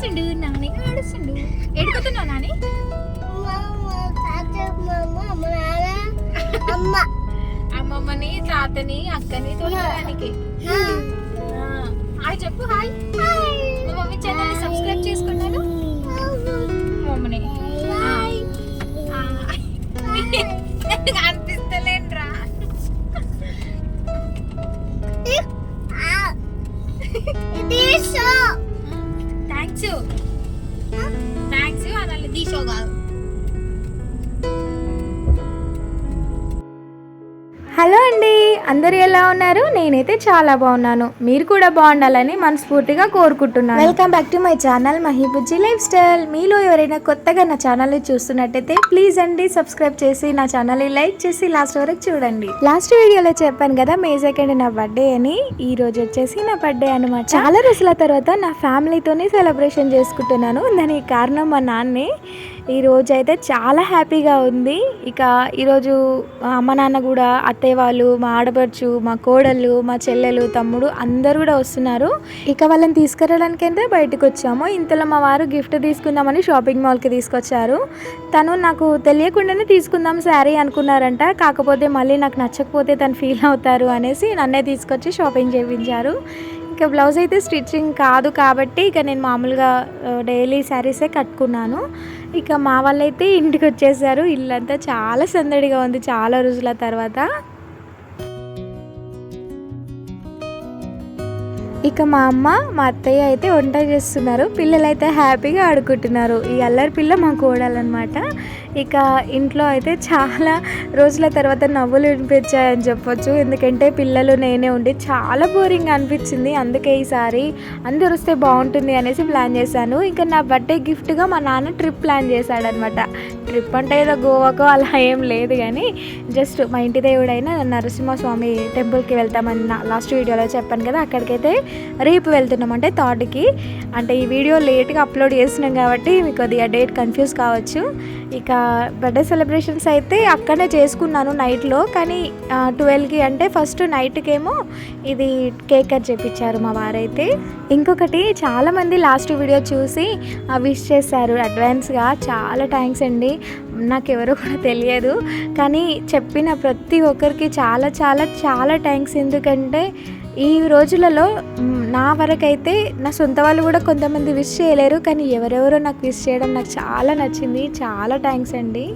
ఆడుస్తుండు నాని ఆడుస్తుండు. ఎడుకుతున్నావు నాని? అమ్మమ్మని తాతని అక్కని తోలడానికి. హాయ్ చెప్పు. హాయ్. మా మమ్మీ ఛానల్ సబ్స్క్రైబ్ చేసుకున్నాను. మమ్మని అనిపిస్తలేంట్రా. థ్యాంక్స్ అనాలి, దీషో కాదు. హలో అండి, అందరు ఎలా ఉన్నారు? నేనైతే చాలా బాగున్నాను. మీరు కూడా బాగుండాలని మనస్ఫూర్తిగా కోరుకుంటున్నాను. Welcome back to my channel Mahibujji lifestyle. మీలో ఎవరైనా కొత్తగా నా ఛానల్ని చూస్తున్నట్టయితే ప్లీజ్ అండి సబ్స్క్రైబ్ చేసి నా ఛానల్ని లైక్ చేసి లాస్ట్ వరకు చూడండి. లాస్ట్ వీడియోలో చెప్పాను కదా మే 2 నా బర్త్డే అని. ఈ రోజు వచ్చేసి నా బర్త్డే అనమాట. చాలా రోజుల తర్వాత నా ఫ్యామిలీతోనే సెలబ్రేషన్ చేసుకుంటున్నాను. దానికి కారణం మా నాన్నే. ఈ రోజు అయితే చాలా హ్యాపీగా ఉంది. ఇక ఈరోజు అమ్మ నాన్న కూడా, అత్తయ్య వాళ్ళు, మా ఆడపడుచు, మా కోడళ్ళు, మా చెల్లెలు, తమ్ముడు అందరు కూడా వస్తున్నారు. ఇక వాళ్ళని తీసుకురావడానికి అయితే బయటకు వచ్చాము. ఇంతలో మా వారు గిఫ్ట్ తీసుకుందామని షాపింగ్ మాల్కి తీసుకొచ్చారు. తను నాకు తెలియకుండానే తీసుకుందాం శారీ అనుకున్నారంట. కాకపోతే మళ్ళీ నాకు నచ్చకపోతే తను ఫీల్ అవుతారు అనేసి నన్నే తీసుకొచ్చి షాపింగ్ చేయించారు. ఇక బ్లౌజ్ అయితే స్టిచ్చింగ్ కాదు కాబట్టి ఇక నేను మామూలుగా డైలీ శారీసే కట్టుకున్నాను. ఇక మా వాళ్ళైతే ఇంటికి వచ్చేసారు. ఇల్లంతా చాలా సందడిగా ఉంది చాలా రోజుల తర్వాత. ఇక మా అమ్మ, మా అత్తయ్య అయితే వంట చేస్తున్నారు. పిల్లలైతే హ్యాపీగా ఆడుకుంటున్నారు. ఈ అల్లరి పిల్ల మా కోడలన్నమాట. ఇక ఇంట్లో అయితే చాలా రోజుల తర్వాత నవ్వులు వినిపించాయని చెప్పొచ్చు. ఎందుకంటే పిల్లలు నేనే ఉండి చాలా బోరింగ్గా అనిపించింది. అందుకే ఈసారి అందరు వస్తే బాగుంటుంది అనేసి ప్లాన్ చేశాను. ఇక నా బర్త్డే గిఫ్ట్గా మా నాన్న ట్రిప్ ప్లాన్ చేశాడనమాట. ట్రిప్ అంటే ఏదో గోవాకో అలా ఏం లేదు, కానీ జస్ట్ మా ఇంటి దేవుడైన నరసింహస్వామి టెంపుల్కి వెళ్తామని లాస్ట్ వీడియోలో చెప్పాను కదా. అక్కడికైతే రేపు వెళ్తున్నాం, అంటే 3కి. అంటే ఈ వీడియో లేట్గా అప్లోడ్ చేస్తున్నాం కాబట్టి మీకు కొద్దిగా డేట్ కన్ఫ్యూజ్ కావచ్చు. ఇక బర్త్డే సెలబ్రేషన్స్ అయితే అక్కడనే చేసుకున్నాను నైట్లో. కానీ 12కి అంటే ఫస్ట్ నైట్కేమో ఇది కేక్ కట్ చేయించారు మా వారైతే. ఇంకొకటి, చాలామంది లాస్ట్ వీడియో చూసి విష్ చేశారు అడ్వాన్స్గా. చాలా థ్యాంక్స్ అండి. నాకెవరో కూడా తెలియదు, కానీ చెప్పిన ప్రతి ఒక్కరికి చాలా చాలా చాలా థ్యాంక్స్. ఎందుకంటే ఈ రోజులలో నా వరకైతే నా సొంత వాళ్ళు కూడా కొంతమంది విష్ చేయలేరు, కానీ ఎవరెవరో నాకు విష్ చేయడం నాకు చాలా నచ్చింది. చాలా థ్యాంక్స్ అండి.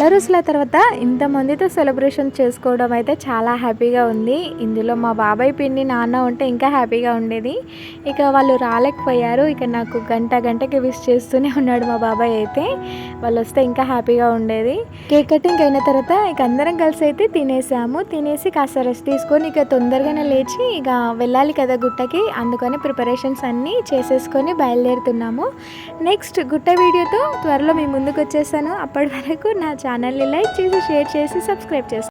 చాలా రోజుల తర్వాత ఇంతమందితో సెలబ్రేషన్ చేసుకోవడం అయితే చాలా హ్యాపీగా ఉంది. ఇందులో మా బాబాయ్ పిన్ని నాన్న ఉంటే ఇంకా హ్యాపీగా ఉండేది. ఇక వాళ్ళు రాలేకపోయారు. ఇక నాకు గంటకి విష్ చేస్తూనే ఉన్నాడు మా బాబాయ్ అయితే. వాళ్ళు వస్తే ఇంకా హ్యాపీగా ఉండేది. కేక్ కటింగ్ అయిన తర్వాత ఇక అందరం కలిసి అయితే తినేసి కాస్త రెస్ట్ తీసుకొని ఇక తొందరగానే లేచి ఇక వెళ్ళాలి కదా గుట్టకి. అందుకని ప్రిపరేషన్స్ అన్నీ చేసేసుకొని బయలుదేరుతున్నాము. నెక్స్ట్ గుట్ట వీడియోతో త్వరలో మీ ముందుకు వచ్చేసాను. అప్పటి వరకు నా ఛానల్ని లైక్ చేసి షేర్ చేసి సబ్స్క్రైబ్ చేస్తాను.